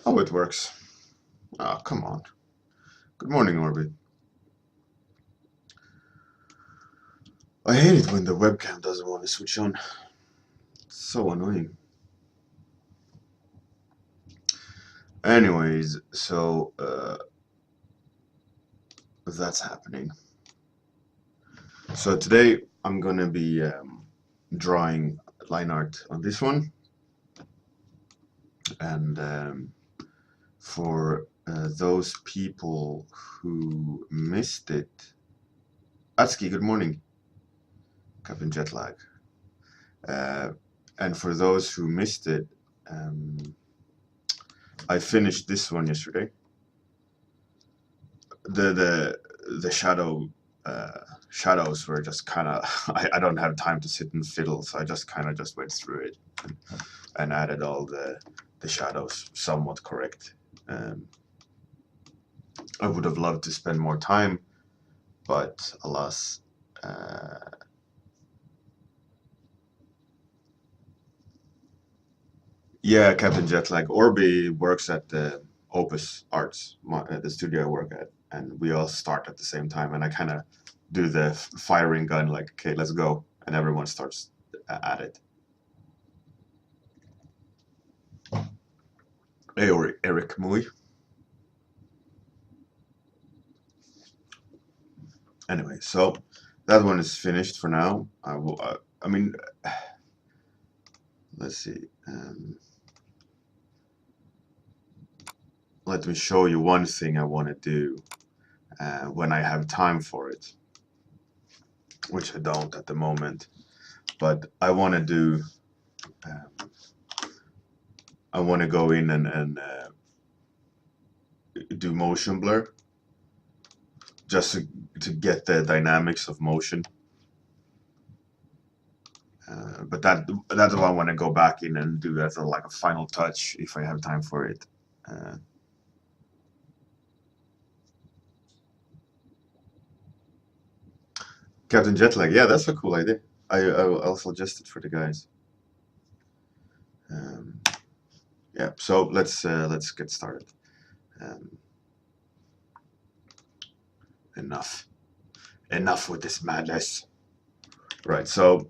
Oh, it works. Oh, come on. Good morning, Orbit. I hate it when the webcam doesn't want to switch on. It's so annoying. Anyways, so that's happening. So today I'm gonna be drawing line art on this one, and for those people who missed it, Atsuki, good morning. Captain Jetlag. And for those who missed it, I finished this one yesterday. The shadows were just kind of I don't have time to sit and fiddle, so I just kind of just went through it and added all the shadows somewhat correct. I would have loved to spend more time, but alas, yeah, Captain Jetlag. Orbi works at the Opus Arts, the studio I work at, and we all start at the same time. And I kind of do the firing gun, like, okay, let's go, and everyone starts at it. Hey, Eric Mui. Anyway, so that one is finished for now. I mean, let's see. Let me show you one thing I want to do when I have time for it, which I don't at the moment. But I want to do. I want to go in and do motion blur, just to get the dynamics of motion. But that's what I want to go back in and do as like a final touch if I have time for it. Captain Jetlag, yeah, that's a cool idea. I'll suggest it for the guys. Yeah, so let's get started. Enough with this madness. Right, so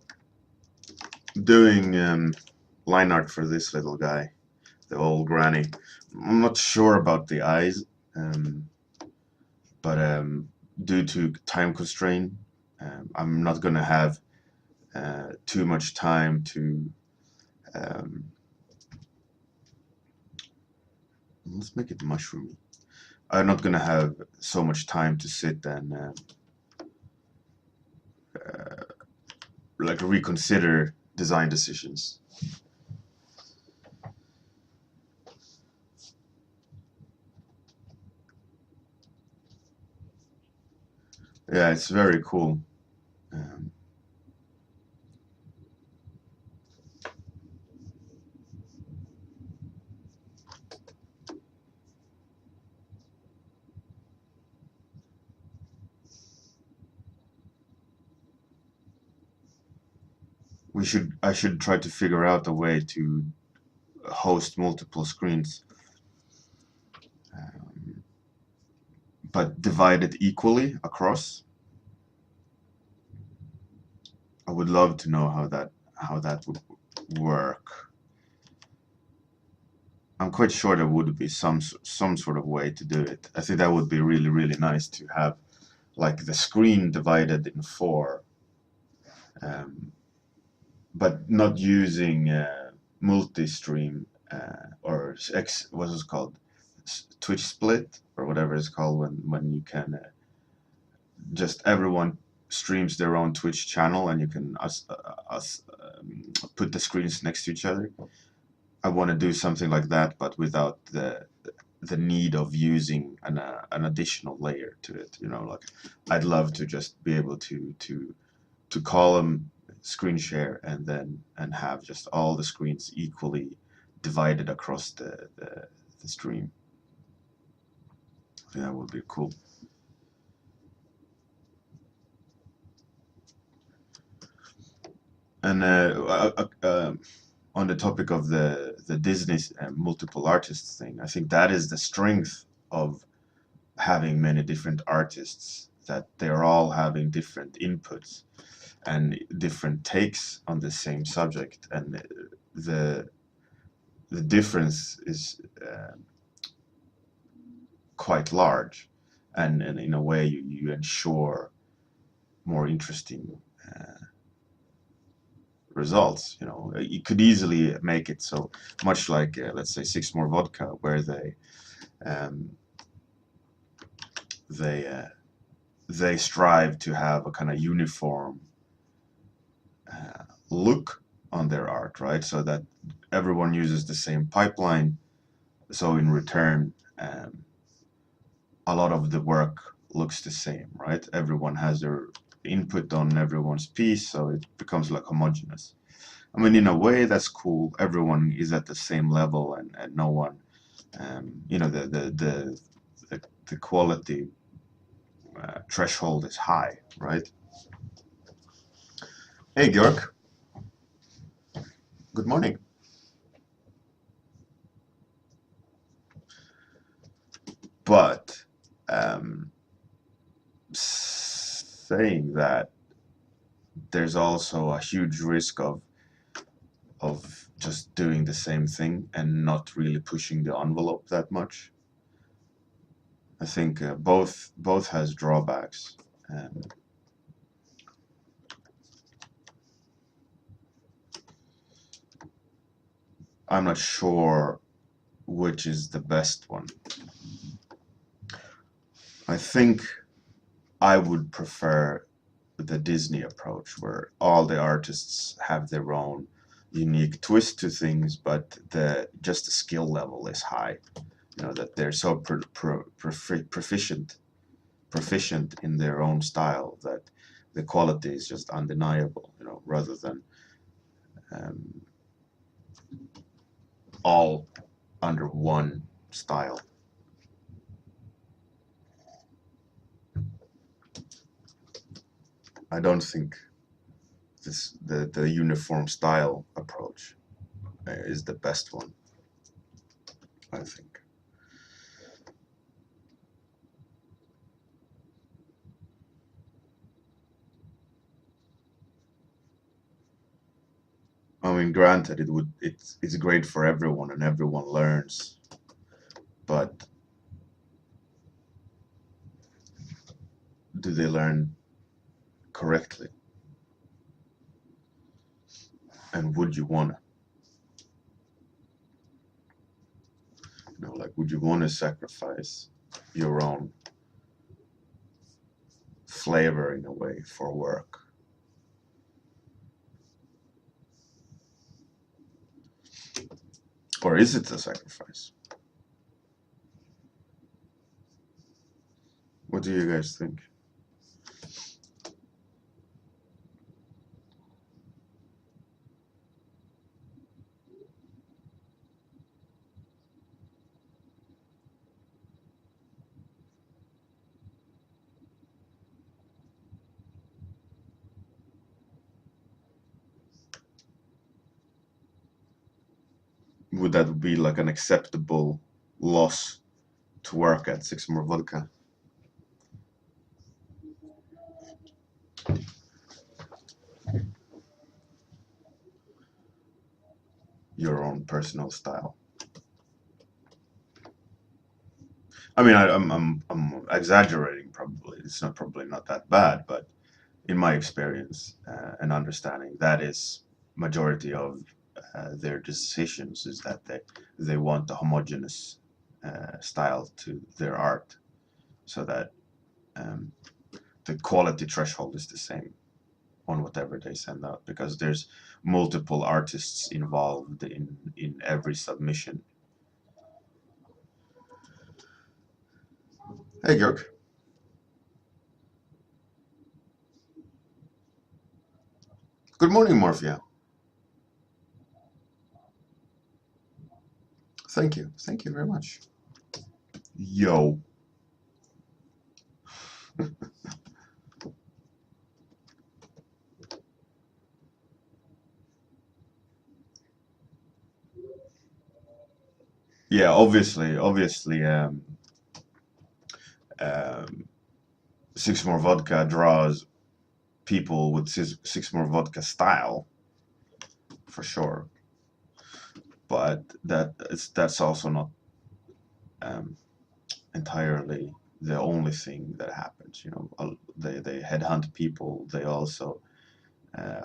doing line art for this little guy, the old granny. I'm not sure about the eyes, but due to time constraint, I'm not gonna have too much time to. Let's make it mushroomy. I'm not gonna have so much time to sit and like reconsider design decisions. Yeah, it's very cool. I should try to figure out a way to host multiple screens, but divided equally across. I would love to know how that would work. I'm quite sure there would be some sort of way to do it. I think that would be really, really nice to have like the screen divided in four, but not using multi-stream or what is it called, Twitch split or whatever it's called, when you can just everyone streams their own Twitch channel and you can put the screens next to each other. I want to do something like that, but without the need of using an additional layer to it. You know, like I'd love to just be able to call them screen share and have just all the screens equally divided across the stream. I think that would be cool. And on the topic of the Disney multiple artists thing, I think that is the strength of having many different artists, that they're all having different inputs and different takes on the same subject, and the the difference is quite large, and in a way you ensure more interesting results. You know, you could easily make it so much like let's say Six More Vodka, where um, they they strive to have a kind of uniform look on their art, right? So that everyone uses the same pipeline. So in return, a lot of the work looks the same, right? Everyone has their input on everyone's piece, so it becomes like homogeneous. I mean, in a way, that's cool. Everyone is at the same level, and no one, you know, the quality threshold is high, right? Hey, Georg. Good morning. But saying that, there's also a huge risk of just doing the same thing and not really pushing the envelope that much. I think both has drawbacks. I'm not sure which is the best one. I think I would prefer the Disney approach, where all the artists have their own unique twist to things, but just the skill level is high. You know, that they're so proficient in their own style that the quality is just undeniable. You know, rather than um, all under one style. I don't think the uniform style approach is the best one, I think. I mean, granted, it's great for everyone and everyone learns, but do they learn correctly? And would you wanna, you know, like, would you want to sacrifice your own flavor in a way for work? Or is it a sacrifice? What do you guys think? Would that be like an acceptable loss to work at Six More Vodka? Your own personal style. I mean, I'm exaggerating. Probably it's not probably not that bad, but in my experience and understanding, that is majority of their decisions, is that they want a homogeneous style to their art, so that um, the quality threshold is the same on whatever they send out, because there's multiple artists involved in every submission. Hey, Georg. Good morning, Morphia. Thank you. Thank you very much. Yo. yeah, obviously, um, Six More Vodka draws people with Six More Vodka style for sure, but that's also not um, entirely the only thing that happens. You know, they headhunt people. They also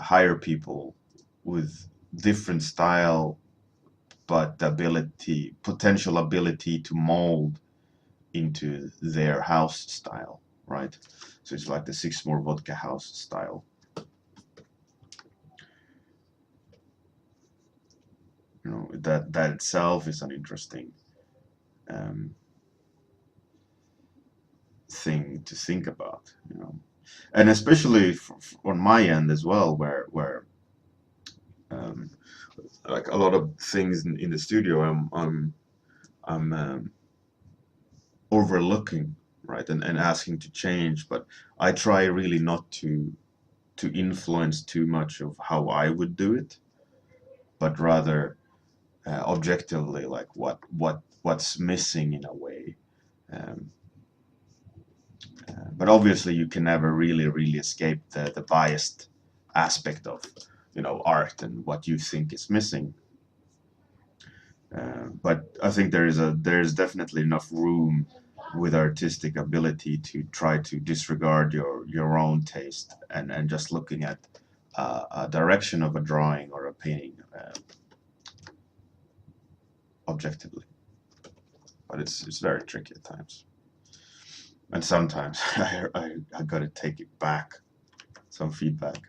hire people with different style, but potential ability to mold into their house style, right? So it's like the Six More Vodka house style. You know, that itself is an interesting um, thing to think about. You know, and especially on my end as well, where um, like a lot of things in the studio, I'm overlooking, right, and asking to change, but I try really not to influence too much of how I would do it, but rather objectively, like what's missing in a way. Um, but obviously, you can never really escape the biased aspect of, you know, art and what you think is missing. But I think there's definitely enough room with artistic ability to try to disregard your own taste and just looking at a direction of a drawing or a painting objectively. But it's very tricky at times, and sometimes I gotta take it back, some feedback,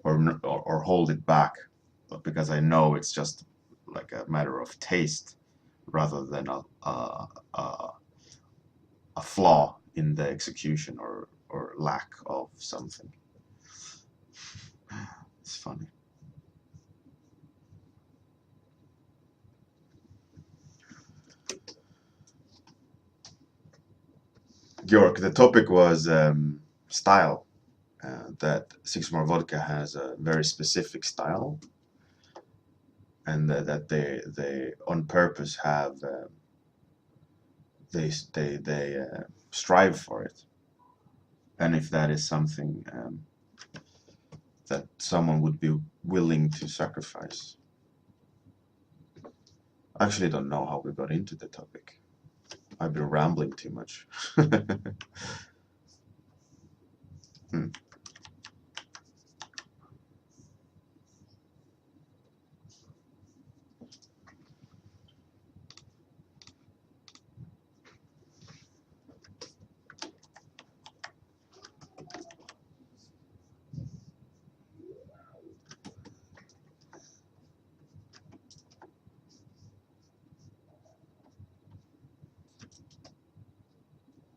or hold it back, because I know it's just like a matter of taste rather than a a flaw in the execution or lack of something. It's funny. Georg, the topic was style. That Six More Vodka has a very specific style, and that they on purpose have they strive for it. And if that is something that someone would be willing to sacrifice. I actually don't know how we got into the topic. I've been rambling too much. Hmm.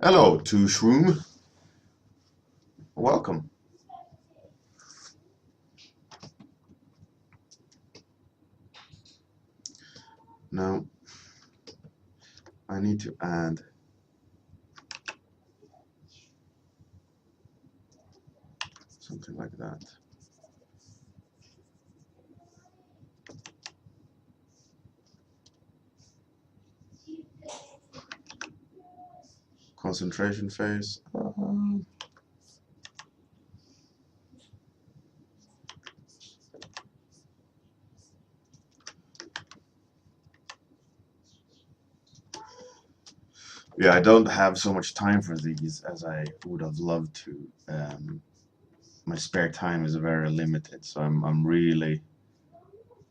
Hello, to Shroom. Welcome. Now, I need to add something like that. Concentration phase. Yeah, I don't have so much time for these as I would have loved to. My spare time is very limited, so I'm really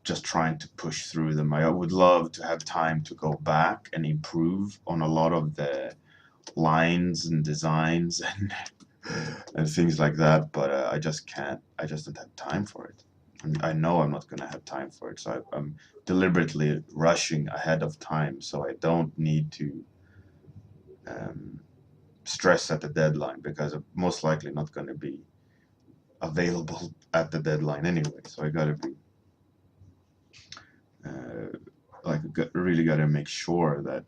just trying to push through them. I would love to have time to go back and improve on a lot of the lines and designs and things like that, but I just can't. I just don't have time for it. I know I'm not going to have time for it, so I'm deliberately rushing ahead of time so I don't need to um, stress at the deadline, because I'm most likely not going to be available at the deadline anyway. So I got to be like really got to make sure that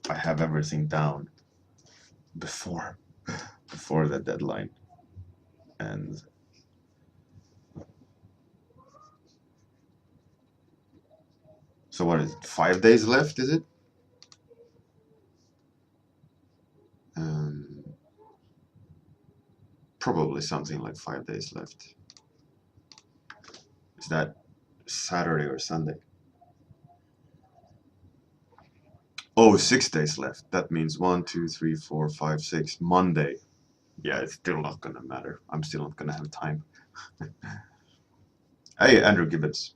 I have everything down before the deadline. And so what is it? 5 days left, is it? probably something like 5 days left. Is that Saturday or Sunday? Oh, 6 days left. That means 1, 2, 3, 4, 5, 6. Monday. Yeah, it's still not gonna matter. I'm still not gonna have time. Hey, Andrew Gibbons.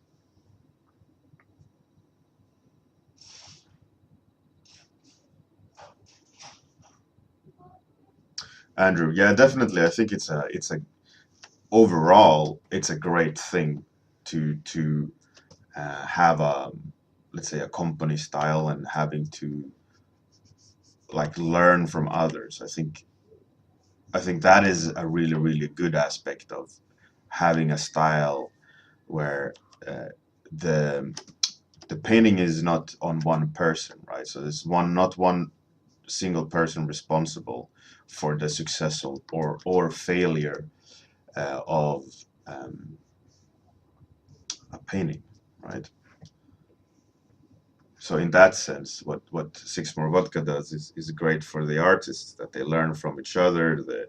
Andrew, yeah, definitely. I think it's a overall it's a great thing to have a, let's say, a company style and having to like learn from others. I think that is a really good aspect of having a style where uh, the the painting is not on one person, right? So there's not one single person responsible for the successful or failure of um, a painting, right? So in that sense, what Six More Vodka does is great for the artists, that they learn from each other. The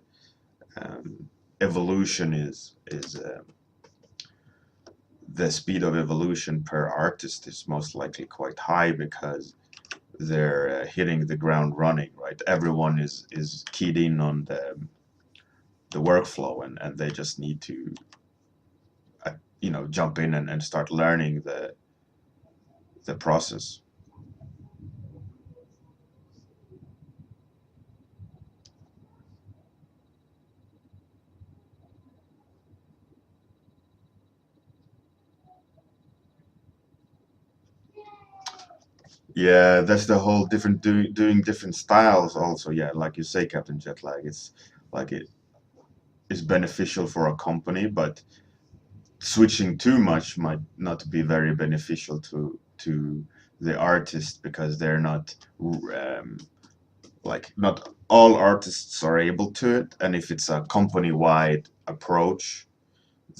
evolution is the speed of evolution per artist is most likely quite high because they're hitting the ground running, right? Everyone is keyed in on the workflow, and they just need to jump in and start learning the process. Yeah, that's the whole different doing different styles also. Yeah, like you say, Captain Jetlag, it's like it is beneficial for a company, but switching too much might not be very beneficial to the artist, because they're not like, not all artists are able to it, and if it's a company-wide approach,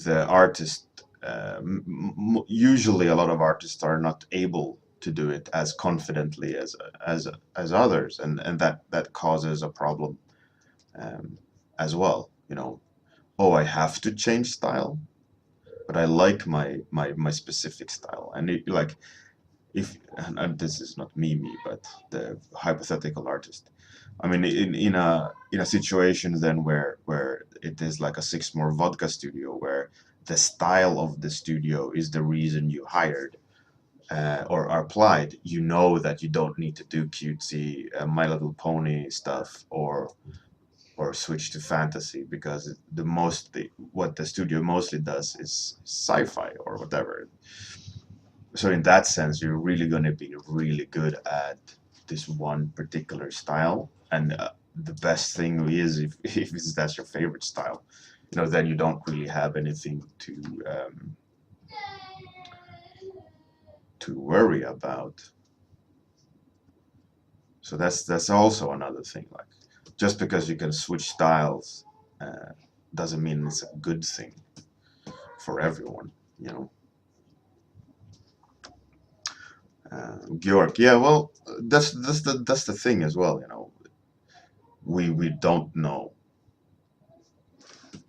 the artist usually a lot of artists are not able to do it as confidently as others, and that causes a problem um, as well. Oh, I have to change style, but I like my specific style, and like, if and this is not me, but the hypothetical artist. I mean, in a situation then where it is like a Six More Vodka studio, where the style of the studio is the reason you hired or are applied. You know that you don't need to do cutesy My Little Pony stuff, or switch to fantasy, because what the studio mostly does is sci-fi or whatever. So in that sense, you're really going to be really good at this one particular style, and the best thing is if that's your favorite style, then you don't really have anything to worry about. So that's also another thing. Like, just because you can switch styles doesn't mean it's a good thing for everyone. You know. Georg, yeah, well, that's the thing as well. We don't know,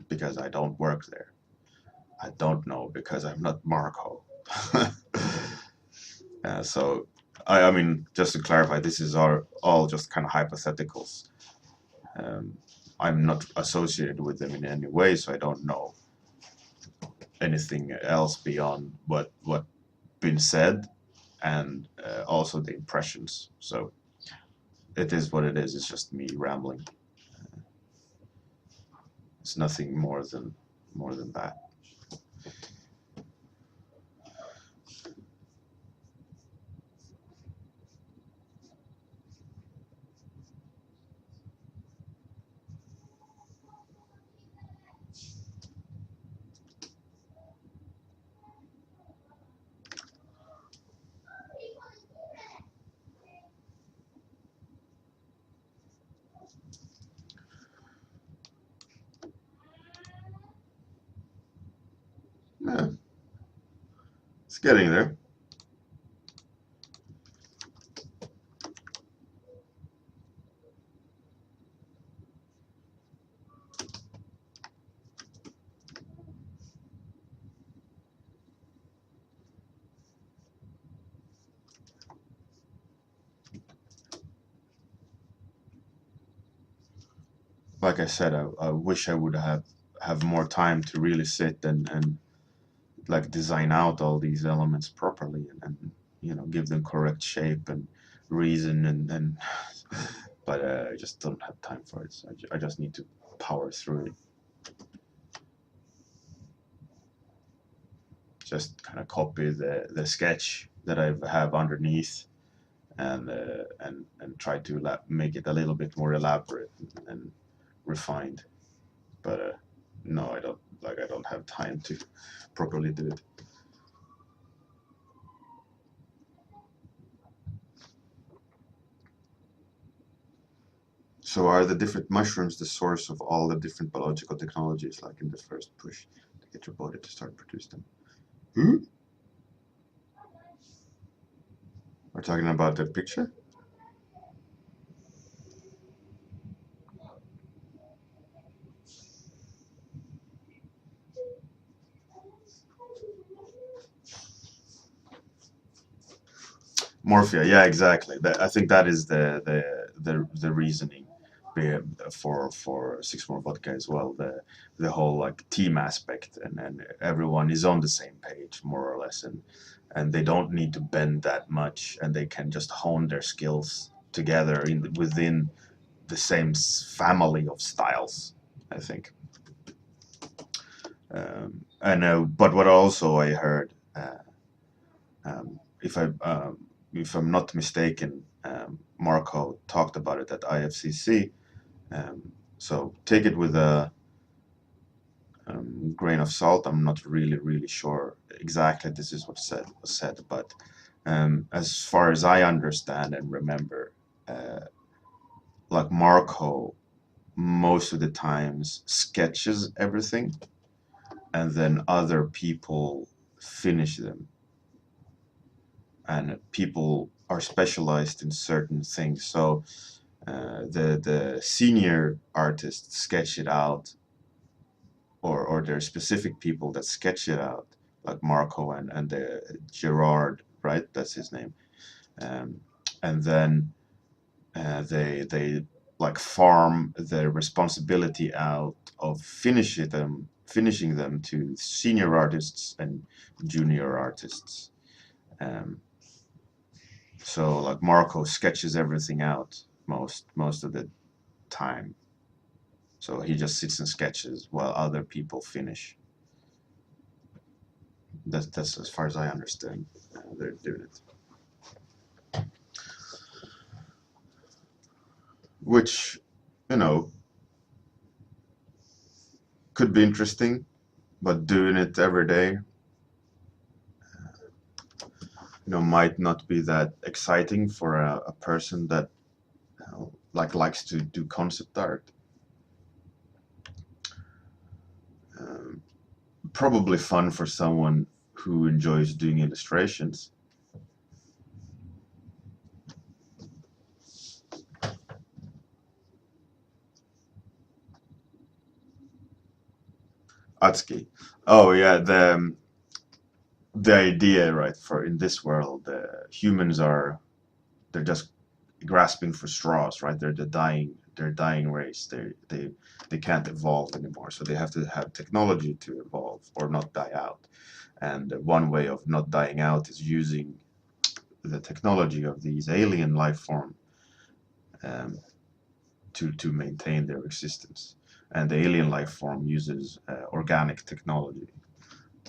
because I don't work there. I don't know because I'm not Marco. So I mean, just to clarify, this is all just kind of hypotheticals. Um, I'm not associated with them in any way, so I don't know anything else beyond what been said, and also the impressions. So it is what it is. It's just me rambling. It's nothing more than that. Yeah, it's getting there. like I said, I wish I would have more time to really sit and like design out all these elements properly and you know give them correct shape and reason and but I just don't have time for it. So I just need to power through it. Just kind of copy the sketch that I have underneath and try to make it a little bit more elaborate and refined. But no, I don't have time to properly do it. So are the different mushrooms the source of all the different biological technologies, like in the first push to get your body to start produce them? Hmm? We're talking about the picture? Morphia, yeah, exactly. I think that is the reasoning for Six More Vodka as well. The whole like team aspect and everyone is on the same page more or less and they don't need to bend that much and they can just hone their skills together within the same family of styles, I think. I know, but what also I heard, um, if I if I'm not mistaken, Marco talked about it at IFCC. So take it with a grain of salt. I'm not really sure exactly this is what was said, but as far as I understand and remember, like Marco most of the times sketches everything and then other people finish them and people are specialized in certain things. So the senior artists sketch it out, or there are specific people that sketch it out, like Marco and the Gerard, right? That's his name. Um, and then they like farm the responsibility out of finishing them to senior artists and junior artists. Um, so like Marco sketches everything out most of the time. So he just sits and sketches while other people finish. That's as far as I understand. They're doing it, which you know could be interesting, but doing it every day, might not be that exciting for a person that like likes to do concept art. Um, Probably fun for someone who enjoys doing illustrations. Atsuki. Oh yeah, the idea, right? For in this world, humans they're just grasping for straws, right? They're dying race. They can't evolve anymore, so they have to have technology to evolve or not die out. And one way of not dying out is using the technology of these alien life form um, to maintain their existence. And the alien life form uses organic technology.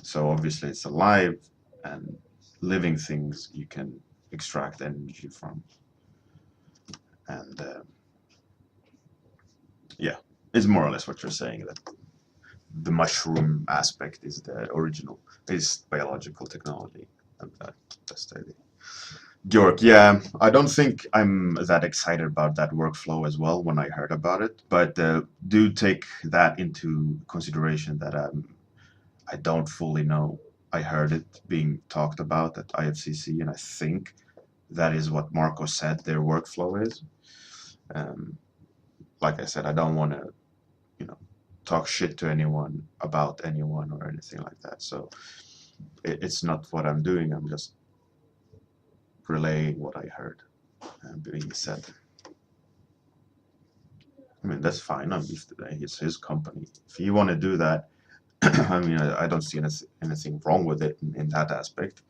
So obviously it's alive and living things you can extract energy from. And yeah, it's more or less what you're saying, that the mushroom aspect is the original, is biological technology. And that's the idea. Bjork, yeah, I don't think I'm that excited about that workflow as well when I heard about it, but do take that into consideration that I don't fully know. I heard it being talked about at IFCC, and I think that is what Marco said their workflow is. Um, like I said, I don't want to, you know, talk shit to anyone about anyone or anything like that. So it's not what I'm doing. I'm just relaying what I heard being said. I mean, that's fine. I mean, if it's his company. If you want to do that, I mean, I don't see anything wrong with it in that aspect.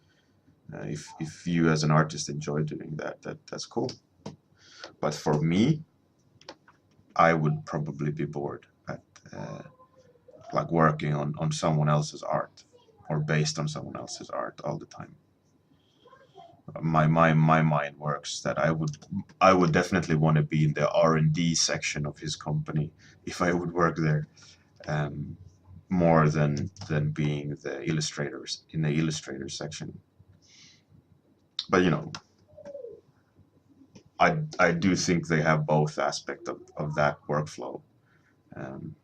If you as an artist enjoy doing that, that's cool. But for me, I would probably be bored at like working on someone else's art or based on someone else's art all the time. My mind works that I would definitely want to be in the R&D section of his company if I would work there, um, more than being the illustrators in the illustrator section. But I do think they have both aspect of that workflow um,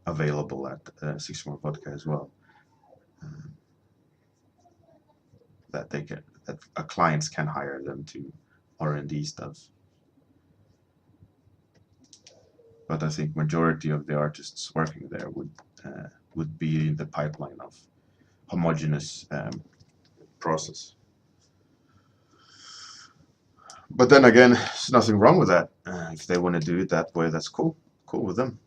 available at Six More Vodka as well. Um, that clients can hire them to R&D stuff. But I think majority of the artists working there would be in the pipeline of homogeneous process. But then again, there's nothing wrong with that. If they want to do it that way, that's cool. Cool with them.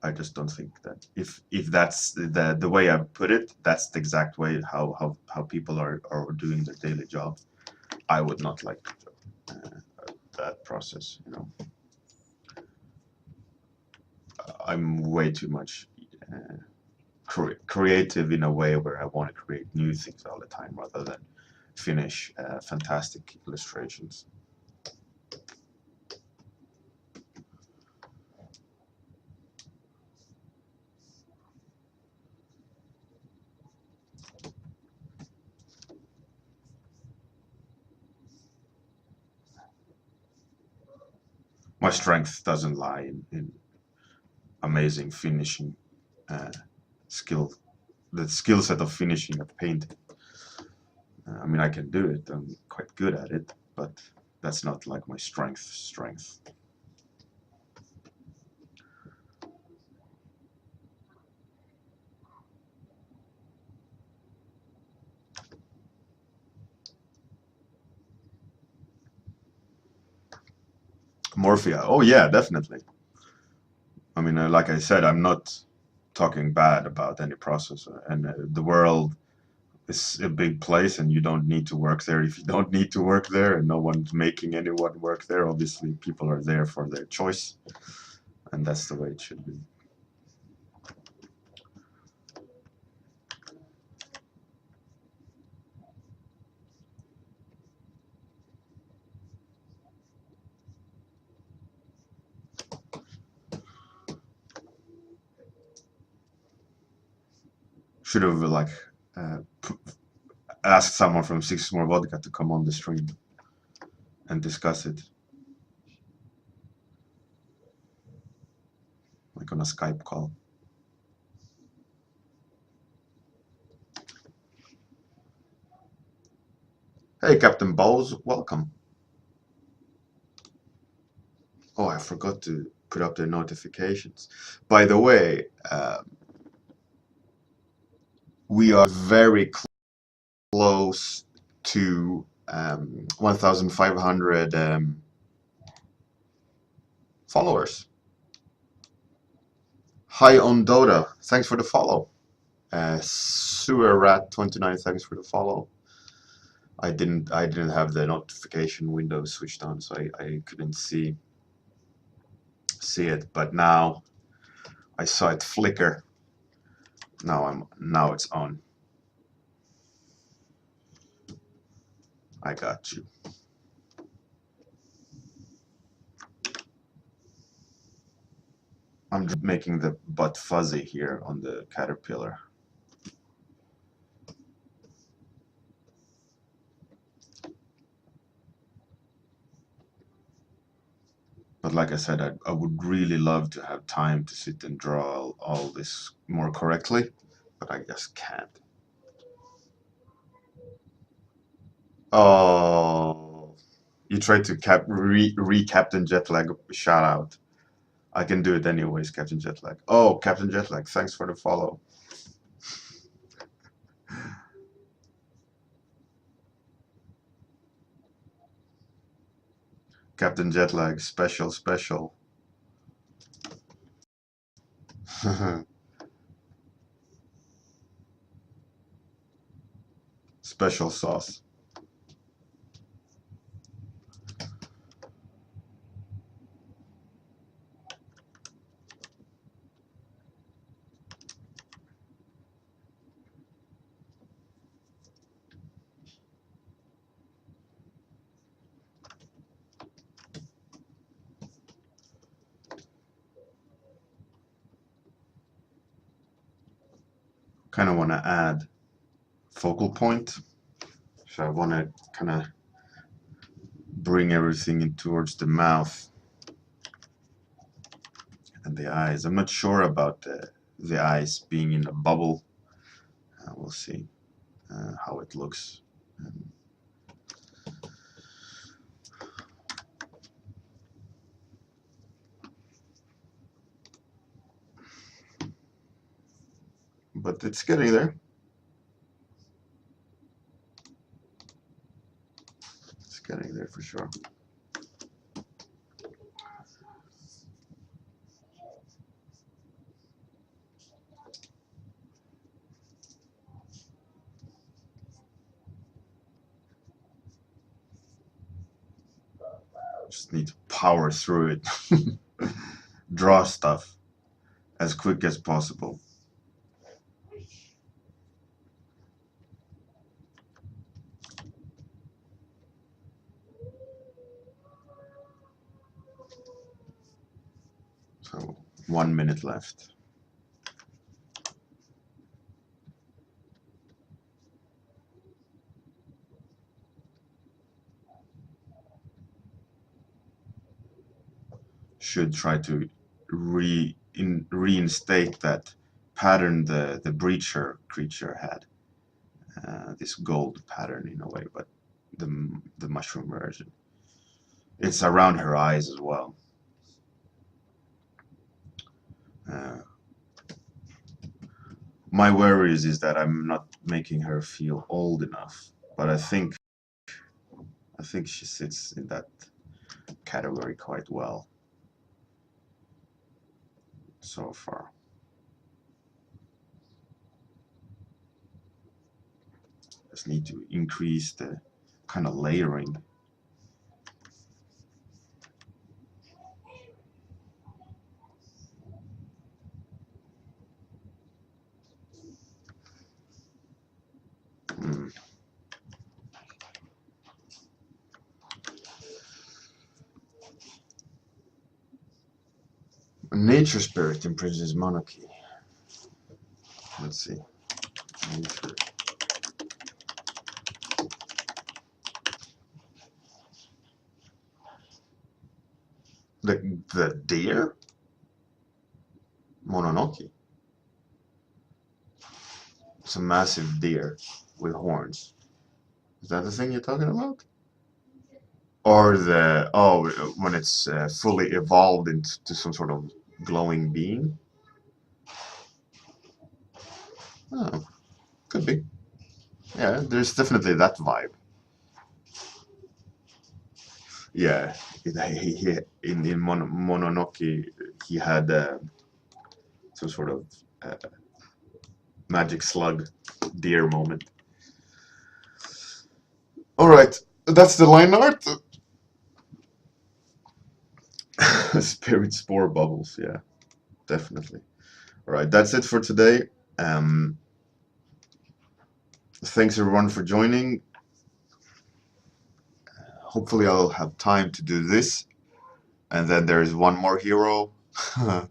I just don't think that if that's the way I put it, that's the exact way how people are doing their daily job. I would not like that process. I'm way too much creative in a way where I want to create new things all the time rather than finish fantastic illustrations. My strength doesn't lie in amazing finishing skill, the skill set of finishing a painting. I mean, I can do it. I'm quite good at it, but that's not like my strength. Morphia. Oh yeah, definitely. I mean, like I said, I'm not talking bad about any processor, and the world is a big place, and you don't need to work there if you don't need to work there, and no one's making anyone work there. Obviously, people are there for their choice, and that's the way it should be. Should have like uh, asked someone from Six More Vodka to come on the stream and discuss it, like on a Skype call. Hey, Captain Bowles, welcome. Oh, I forgot to put up the notifications. By the way, we are very close to 1,500 followers. Hi on Dota, thanks for the follow. Sewer Rat 29, thanks for the follow. I didn't have the notification window switched on, so I couldn't see it, but now I saw it flicker. Now it's on. I got you. I'm just making the butt fuzzy here on the caterpillar. But like I said, I would really love to have time to sit and draw all this more correctly, but I just can't. Oh, you tried to re-Captain Jetlag, shout out. I can do it anyways, Captain Jetlag. Oh, Captain Jetlag, thanks for the follow. Captain Jetlag, special. Special sauce. Kind of want to add focal point. So I want to kind of bring everything in towards the mouth and the eyes. I'm not sure about the eyes being in a bubble. We'll see how it looks. But it's getting there. It's getting there for sure. Just need to power through it. Draw stuff as quick as possible. So 1 minute left. Should try to reinstate that pattern the breacher creature had. This gold pattern in a way, but the mushroom version. It's around her eyes as well. My worries is that I'm not making her feel old enough, but I think she sits in that category quite well so far. Just need to increase the kind of layering. Nature spirit in Princess Monarchy. Let's see. Nature. The deer? Mononoke. It's a massive deer with horns. Is that the thing you're talking about? Or when it's fully evolved into some sort of glowing being? Oh, could be. Yeah, there's definitely that vibe. Yeah, in Mononoke, he had some sort of magic slug deer moment. All right, that's the line art. Spirit spore bubbles, yeah, definitely. All right, that's it for today. Thanks everyone for joining. Hopefully I'll have time to do this. And then there's one more hero. And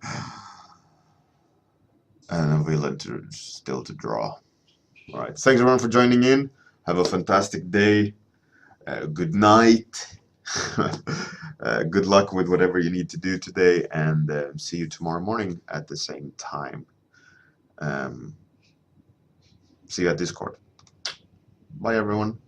a villain still to draw. All right, thanks everyone for joining in. Have a fantastic day. Good night. Good luck with whatever you need to do today, and see you tomorrow morning at the same time. See you at Discord. Bye everyone.